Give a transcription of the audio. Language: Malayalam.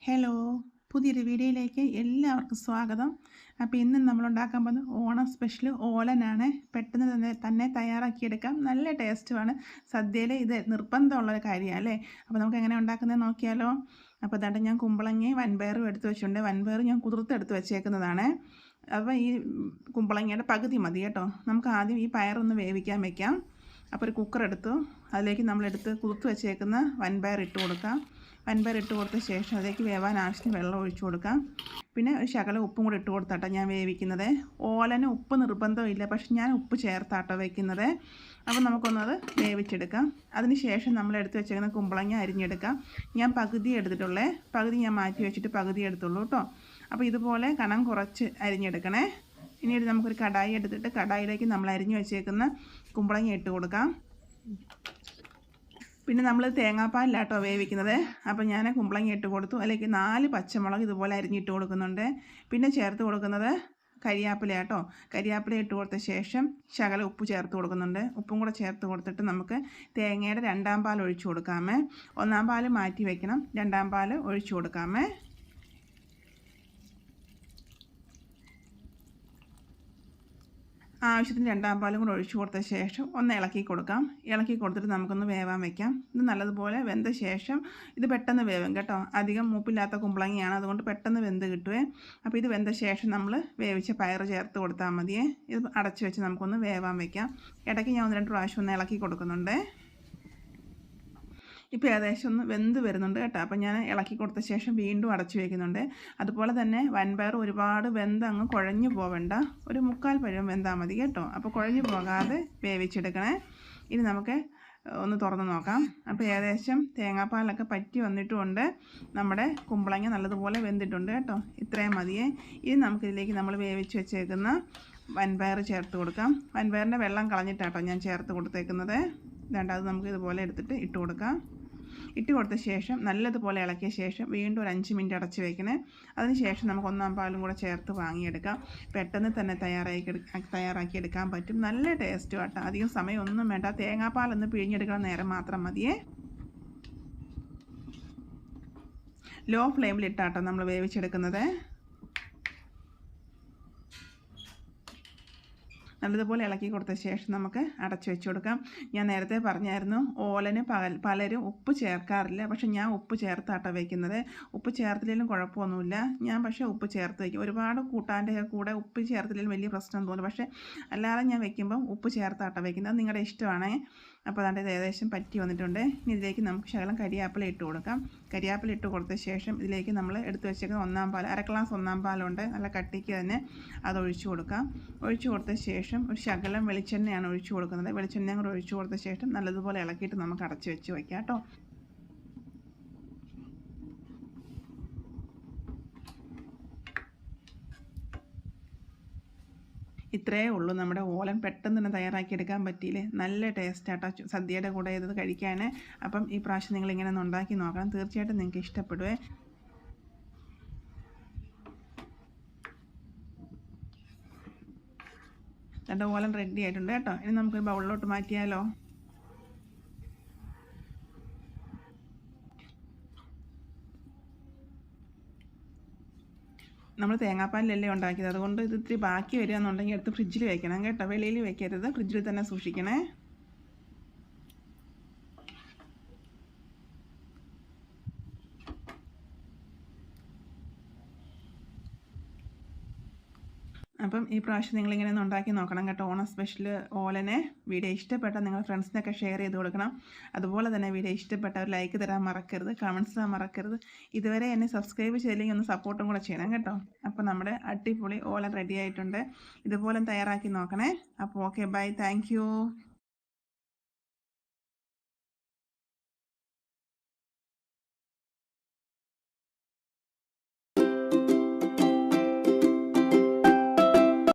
ഹലോ, പുതിയൊരു വീഡിയോയിലേക്ക് എല്ലാവർക്കും സ്വാഗതം. അപ്പോൾ ഇന്ന് നമ്മൾ ഉണ്ടാക്കാൻ പോകുന്നത് ഓണം സ്പെഷ്യൽ ഓലനാണ്. പെട്ടെന്ന് തന്നെ തയ്യാറാക്കിയെടുക്കാം. നല്ല ടേസ്റ്റുമാണ്. സദ്യയിൽ ഇത് നിർബന്ധമുള്ളൊരു കാര്യമാണ് അല്ലേ. അപ്പോൾ നമുക്ക് എങ്ങനെ ഉണ്ടാക്കുന്നത് നോക്കിയാലോ. അപ്പോൾ അതാണ്ട് ഞാൻ കുമ്പളങ്ങയും വൻപയറും എടുത്ത് വെച്ചിട്ടുണ്ട്. വൻപയർ ഞാൻ കുതിർത്തെടുത്ത് വെച്ചേക്കുന്നതാണ്. അപ്പോൾ ഈ കുമ്പളങ്ങയുടെ പകുതി മതി കേട്ടോ. നമുക്ക് ആദ്യം ഈ പയറൊന്ന് വേവിക്കാൻ വെക്കാം. അപ്പോൾ ഒരു കുക്കർ എടുത്തു. അതിലേക്ക് നമ്മളെടുത്ത് കുതിർത്ത് വെച്ചേക്കുന്ന വൻപയർ ഇട്ട് കൊടുക്കാം. വൻപയർ ഇട്ട് കൊടുത്ത ശേഷം അതിലേക്ക് വേവാൻ ആവശ്യത്തിന് വെള്ളം ഒഴിച്ചു കൊടുക്കാം. പിന്നെ ഒരു ശകലം ഉപ്പും കൂടി ഇട്ട് കൊടുത്താട്ടോ ഞാൻ വേവിക്കുന്നത്. ഓലന് ഉപ്പ് നിർബന്ധമില്ല, പക്ഷെ ഞാൻ ഉപ്പ് ചേർത്താട്ടോ വയ്ക്കുന്നത്. അപ്പോൾ നമുക്കൊന്നത് വേവിച്ചെടുക്കാം. അതിന് ശേഷം നമ്മൾ എടുത്ത് വെച്ചേക്കുന്ന കുമ്പളങ്ങ അരിഞ്ഞെടുക്കാം. ഞാൻ പകുതി എടുത്തിട്ടുള്ളേ, പകുതി ഞാൻ മാറ്റി വെച്ചിട്ട് പകുതി എടുത്തുള്ളൂ കേട്ടോ. അപ്പോൾ ഇതുപോലെ കനം കുറച്ച് അരിഞ്ഞെടുക്കണേ. ഇനി നമുക്കൊരു കടായി എടുത്തിട്ട് കടായിലേക്ക് നമ്മൾ അരിഞ്ഞു വെച്ചേക്കുന്ന കുമ്പളങ്ങ ഇട്ട് കൊടുക്കാം. പിന്നെ നമ്മൾ തേങ്ങാപ്പാലിലാട്ടോ വേവിക്കുന്നത്. അപ്പോൾ ഞാൻ കുമ്പളങ്ങ ഇട്ട് കൊടുത്തു. അല്ലെങ്കിൽ 4 പച്ചമുളക് ഇതുപോലെ അരിഞ്ഞിട്ട് കൊടുക്കുന്നുണ്ട്. പിന്നെ ചേർത്ത് കൊടുക്കുന്നത് കരിയാപ്പിലയാട്ടോ. കരിയാപ്പില ഇട്ട് കൊടുത്ത ശേഷം ശകലം ഉപ്പ് ചേർത്ത് കൊടുക്കുന്നുണ്ട്. ഉപ്പും കൂടെ ചേർത്ത് കൊടുത്തിട്ട് നമുക്ക് തേങ്ങയുടെ 2ാം പാൽ ഒഴിച്ചു കൊടുക്കാമേ. 1ാം പാൽ മാറ്റി വയ്ക്കണം, 2ാം പാൽ ഒഴിച്ചു കൊടുക്കാമേ. ആവശ്യത്തിന് 2ാം പാലും കൂടെ ഒഴിച്ചു കൊടുത്ത ശേഷം ഒന്ന് ഇളക്കി കൊടുക്കാം. ഇളക്കി കൊടുത്തിട്ട് നമുക്കൊന്ന് വേവാൻ വയ്ക്കാം. ഇത് നല്ലതുപോലെ വെന്ത ശേഷം ഇത് പെട്ടെന്ന് വേവും കേട്ടോ. അധികം മൂപ്പില്ലാത്ത കുമ്പളങ്ങയാണ്, അതുകൊണ്ട് പെട്ടെന്ന് വെന്ത് കിട്ടുവേ. അപ്പോൾ ഇത് വെന്ത ശേഷം നമ്മൾ വേവിച്ച പയർ ചേർത്ത് കൊടുത്താൽ മതിയേ. ഇത് അടച്ച് വെച്ച് നമുക്കൊന്ന് വേവാൻ വയ്ക്കാം. ഇടയ്ക്ക് ഞാൻ 1-2 പ്രാവശ്യം ഒന്ന് ഇളക്കി കൊടുക്കുന്നുണ്ട്. ഇപ്പോൾ ഏകദേശം ഒന്ന് വെന്ത് വരുന്നുണ്ട് കേട്ടോ. അപ്പോൾ ഞാൻ ഇളക്കി കൊടുത്ത ശേഷം വീണ്ടും അടച്ചു വയ്ക്കുന്നുണ്ട്. അതുപോലെ തന്നെ വൻപയർ ഒരുപാട് വെന്ത് അങ്ങ് കുഴഞ്ഞു പോവണ്ട, ഒരു 3/4 പരുവം വെന്താൽ മതി കേട്ടോ. അപ്പോൾ കുഴഞ്ഞു പോകാതെ വേവിച്ചെടുക്കണേ. ഇനി നമുക്ക് ഒന്ന് തുറന്ന് നോക്കാം. അപ്പോൾ ഏകദേശം തേങ്ങാപ്പാലൊക്കെ പറ്റി വന്നിട്ടുമുണ്ട്. നമ്മുടെ കുമ്പളങ്ങ നല്ലതുപോലെ വെന്തിട്ടുണ്ട് കേട്ടോ. ഇത്രയും മതിയേ. ഇനി നമുക്കിതിലേക്ക് നമ്മൾ വേവിച്ച് വെച്ചേക്കുന്ന വൻപയർ ചേർത്ത് കൊടുക്കാം. വൻപയറിൻ്റെ വെള്ളം കളഞ്ഞിട്ടാട്ടോ ഞാൻ ചേർത്ത് കൊടുത്തേക്കുന്നത്. അത് നമുക്ക് ഇതുപോലെ എടുത്തിട്ട് ഇട്ട് കൊടുക്കാം. ഇട്ട് കൊടുത്ത ശേഷം നല്ലതുപോലെ ഇളക്കിയ ശേഷം വീണ്ടും ഒരു 5 മിനിറ്റ് അടച്ച് വയ്ക്കണേ. അതിന് ശേഷം നമുക്ക് 1ാം പാലും കൂടെ ചേർത്ത് വാങ്ങിയെടുക്കാം. പെട്ടെന്ന് തന്നെ തയ്യാറാക്കിയെടുക്കാൻ പറ്റും. നല്ല ടേസ്റ്റ് കേട്ടോ. അധികം സമയമൊന്നും വേണ്ട. തേങ്ങാപ്പാലൊന്ന് പിഴിഞ്ഞെടുക്കണം നേരം മാത്രം മതിയേ. ലോ ഫ്ലെയിമിലിട്ടാട്ടോ നമ്മൾ വേവിച്ചെടുക്കുന്നത്. നല്ലതുപോലെ ഇളക്കി കൊടുത്ത ശേഷം നമുക്ക് അടച്ചു വെച്ച് കൊടുക്കാം. ഞാൻ നേരത്തെ പറഞ്ഞായിരുന്നു ഓലന് പലരും ഉപ്പ് ചേർക്കാറില്ല, പക്ഷെ ഞാൻ ഉപ്പ് ചേർത്താട്ടോ വയ്ക്കുന്നത്. ഉപ്പ് ചേർത്തില്ലെങ്കിലും കുഴപ്പമൊന്നുമില്ല, ഞാൻ പക്ഷേ ഉപ്പ് ചേർത്ത് വയ്ക്കും. ഒരുപാട് കൂട്ടാൻ്റെ കൂടെ ഉപ്പ് ചേർത്തില്ലെങ്കിലും വലിയ പ്രശ്നം തോന്നും, പക്ഷേ അല്ലാതെ ഞാൻ വയ്ക്കുമ്പം ഉപ്പ് ചേർത്താട്ടോ വയ്ക്കുന്നത്. അത് നിങ്ങളുടെ ഇഷ്ടമാണ്. അപ്പോൾ അതാണ്ട് ഇത് ഏകദേശം പറ്റി വന്നിട്ടുണ്ട്. ഇനി ഇതിലേക്ക് നമുക്ക് ശകലം കരിയാപ്പില ഇട്ട് കൊടുക്കാം. കരിയാപ്പില ഇട്ട് കൊടുത്ത ശേഷം ഇതിലേക്ക് നമ്മൾ എടുത്ത് വെച്ചേക്കുന്ന 1ാം പാൽ, 1/2 ഗ്ലാസ് 1ാം പാലുണ്ട്, നല്ല കട്ടിക്ക് തന്നെ അത് ഒഴിച്ചു കൊടുക്കാം. ഒഴിച്ചു കൊടുത്ത ശേഷം ഒരു ശകലം വെളിച്ചെണ്ണയാണ് ഒഴിച്ചു കൊടുക്കുന്നത്. വെളിച്ചെണ്ണയും കൂടെ ഒഴിച്ചു കൊടുത്ത ശേഷം നല്ലതുപോലെ ഇളക്കിയിട്ട് നമുക്ക് അടച്ച് വെച്ച് വയ്ക്കാം കേട്ടോ. ഇത്രയേ ഉള്ളൂ നമ്മുടെ ഓലൻ. പെട്ടെന്ന് തന്നെ തയ്യാറാക്കിയെടുക്കാൻ പറ്റിയില്ലേ. നല്ല ടേസ്റ്റാട്ടോ സദ്യയുടെ കൂടെ ഇത് കഴിക്കാൻ. അപ്പം ഈ പ്രാവശ്യം നിങ്ങളിങ്ങനെ ഒന്ന് ഉണ്ടാക്കി നോക്കണം, തീർച്ചയായിട്ടും നിങ്ങൾക്ക് ഇഷ്ടപ്പെടുവേ. രണ്ട് ഓലൻ റെഡി ആയിട്ടുണ്ട് കേട്ടോ. ഇനി നമുക്കൊരു ബൗളിലോട്ട് മാറ്റിയാലോ. നമ്മൾ തേങ്ങാപ്പാലിലല്ലേ ഉണ്ടാക്കിയത്, അതുകൊണ്ട് ഇത് ഇത്തിരി ബാക്കി വരികയെന്നുണ്ടെങ്കിൽ എടുത്ത് ഫ്രിഡ്ജിൽ വെക്കണം കേട്ടോ. വെളിയിൽ വെക്കരുത്, ഫ്രിഡ്ജിൽ തന്നെ സൂക്ഷിക്കണേ. അപ്പം ഈ പ്രാവശ്യം നിങ്ങളിങ്ങനെ ഒന്ന് ഉണ്ടാക്കി നോക്കണം കേട്ടോ. ഓണം സ്പെഷ്യൽ ഓലനെ. വീഡിയോ ഇഷ്ടപ്പെട്ടാൽ നിങ്ങൾ ഫ്രണ്ട്സിനൊക്കെ ഷെയർ ചെയ്ത് കൊടുക്കണം. അതുപോലെ തന്നെ വീഡിയോ ഇഷ്ടപ്പെട്ട ഒരു ലൈക്ക് തരാൻ മറക്കരുത്, കമൻറ്റ്സ് തരാൻ മറക്കരുത്. ഇതുവരെ എന്നെ സബ്സ്ക്രൈബ് ചെയ്തില്ലെങ്കിൽ ഒന്ന് സപ്പോർട്ടും കൂടെ ചെയ്യണം കേട്ടോ. അപ്പോൾ നമ്മുടെ അടിപൊളി ഓലൻ റെഡി ആയിട്ടുണ്ട്. ഇതുപോലെ തയ്യാറാക്കി നോക്കണേ. അപ്പോൾ ഓക്കെ, ബൈ, താങ്ക് യു.